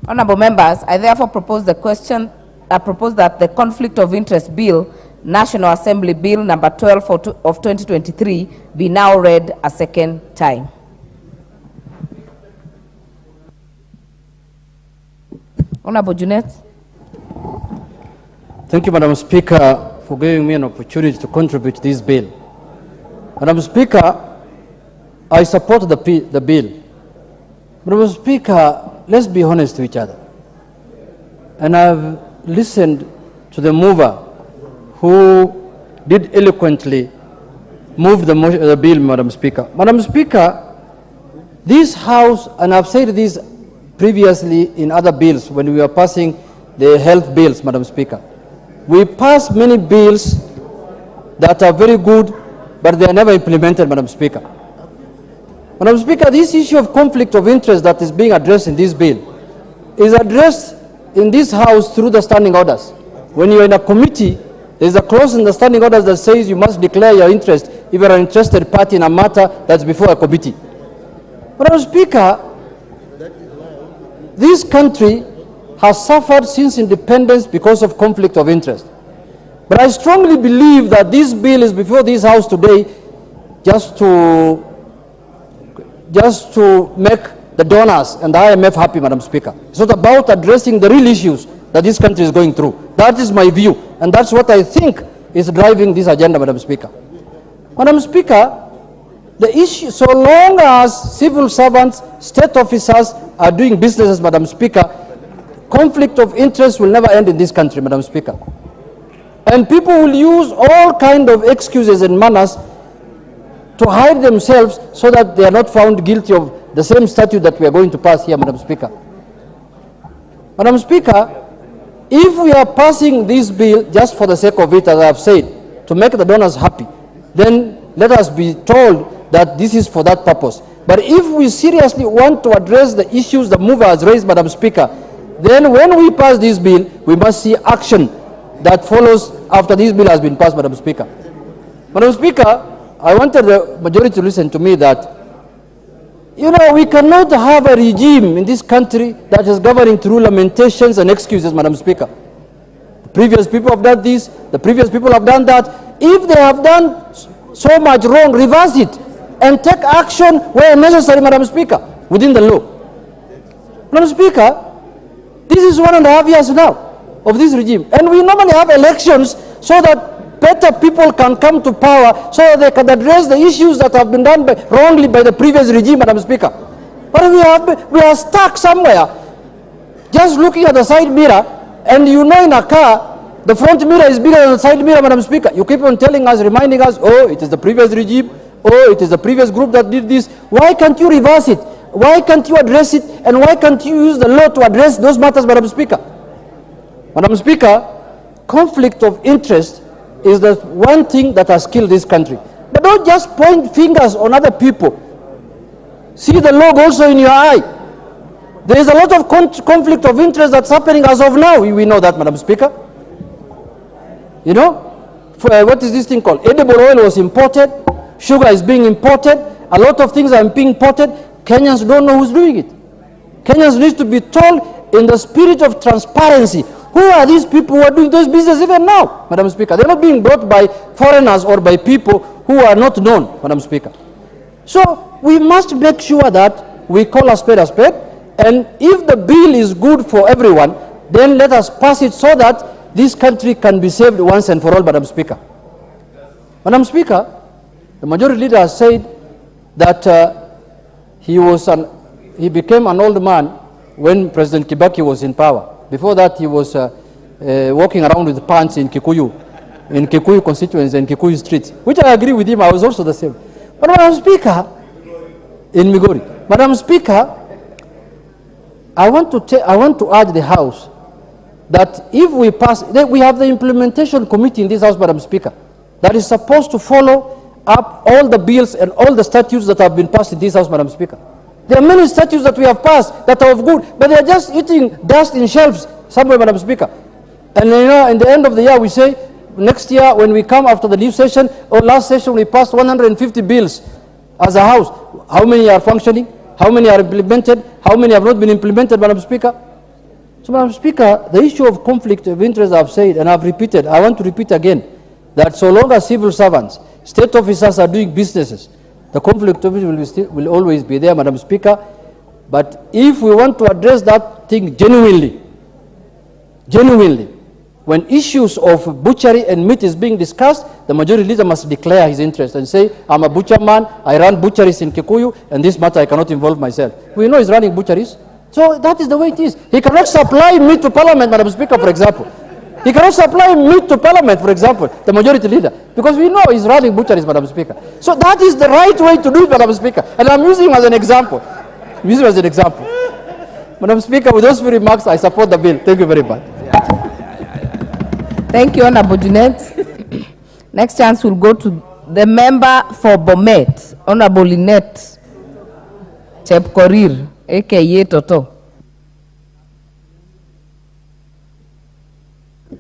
Honourable members, I therefore propose that the Conflict of Interest Bill, National Assembly Bill number 12 of 2023, be now read a second time. Honourable Junet. Thank you, Madam Speaker, for giving me an opportunity to contribute to this bill. Madam Speaker, I support the bill. Madam Speaker, let's be honest to each other. And I've listened to the mover who did eloquently move the bill, Madam Speaker. Madam Speaker, this House, and I've said this previously in other bills when we were passing the health bills, Madam Speaker, we pass many bills that are very good, but they are never implemented, Madam Speaker. Madam Speaker, this issue of conflict of interest that is being addressed in this bill is addressed in this House through the standing orders. When you're in a committee, there's a clause in the standing orders that says you must declare your interest if you're an interested party in a matter that's before a committee. Madam Speaker, this country has suffered since independence because of conflict of interest. But I strongly believe that this bill is before this House today just to make the donors and the IMF happy, Madam Speaker. It's not about addressing the real issues that this country is going through. That is my view, and that's what I think is driving this agenda, Madam Speaker. Madam Speaker, the issue, so long as civil servants, state officers are doing businesses, Madam Speaker, conflict of interest will never end in this country, Madam Speaker. And people will use all kinds of excuses and manners to hide themselves so that they are not found guilty of the same statute that we are going to pass here, Madam Speaker. Madam Speaker, if we are passing this bill just for the sake of it, as I have said, to make the donors happy, then let us be told that this is for that purpose. But if we seriously want to address the issues the mover has raised, Madam Speaker, then when we pass this bill, we must see action that follows after this bill has been passed, Madam Speaker. Madam Speaker, I wanted the majority to listen to me that, you know, we cannot have a regime in this country that is governing through lamentations and excuses, Madam Speaker. The previous people have done this, the previous people have done that. If they have done so much wrong, reverse it and take action where necessary, Madam Speaker, within the law. Madam Speaker, this is 1.5 years now of this regime, and we normally have elections so that better people can come to power so that they can address the issues that have been done wrongly by the previous regime, Madam Speaker. But we are stuck somewhere, just looking at the side mirror, and you know in a car, the front mirror is bigger than the side mirror, Madam Speaker. You keep on telling us, reminding us, oh, it is the previous regime, oh, it is the previous group that did this. Why can't you reverse it? Why can't you address it? And why can't you use the law to address those matters, Madam Speaker? Madam Speaker, conflict of interest is the one thing that has killed this country. But don't just point fingers on other people. See the log also in your eye. There is a lot of conflict of interest that's happening as of now. We know that, Madam Speaker. You know, what is this thing called? Edible oil was imported. Sugar is being imported. A lot of things are being imported. Kenyans don't know who's doing it. Kenyans need to be told in the spirit of transparency. Who are these people who are doing those business even now, Madam Speaker? They're not being brought by foreigners or by people who are not known, Madam Speaker. So we must make sure that we call a spade, and if the bill is good for everyone, then let us pass it so that this country can be saved once and for all, Madam Speaker. Madam Speaker, the majority leader has said that he became an old man when President Kibaki was in power. Before that, he was walking around with pants in Kikuyu constituency and Kikuyu streets, which I agree with him. I was also the same. But Madam Speaker, in Migori, Madam Speaker, I want to urge the House that if we pass, we have the implementation committee in this House, Madam Speaker, that is supposed to follow up all the bills and all the statutes that have been passed in this House, Madam Speaker. There are many statutes that we have passed that are of good, but they are just eating dust in shelves somewhere, Madam Speaker. And you know, in the end of the year, we say, next year when we come after the leave session, or last session, we passed 150 bills as a House. How many are functioning? How many are implemented? How many have not been implemented, Madam Speaker? So, Madam Speaker, the issue of conflict of interest I've said, and I've repeated, I want to repeat again, that so long as civil servants, state officers are doing businesses, the conflict of interest will always be there, Madam Speaker. But if we want to address that thing genuinely, when issues of butchery and meat is being discussed, the majority leader must declare his interest and say, I'm a butcher man, I run butcheries in Kikuyu, and this matter I cannot involve myself. We know he's running butcheries. So that is the way it is. He cannot supply meat to Parliament, Madam Speaker, for example. He cannot supply meat to Parliament, for example, the majority leader, because we know he's running butcheries, Madam Speaker. So that is the right way to do it, Madam Speaker. And I'm using him as an example. Madam Speaker, with those few remarks, I support the bill. Thank you very much. Thank you, Honorable Junet. Next chance will go to the member for Bomet, Honorable Linet Chepkorir, aka Toto.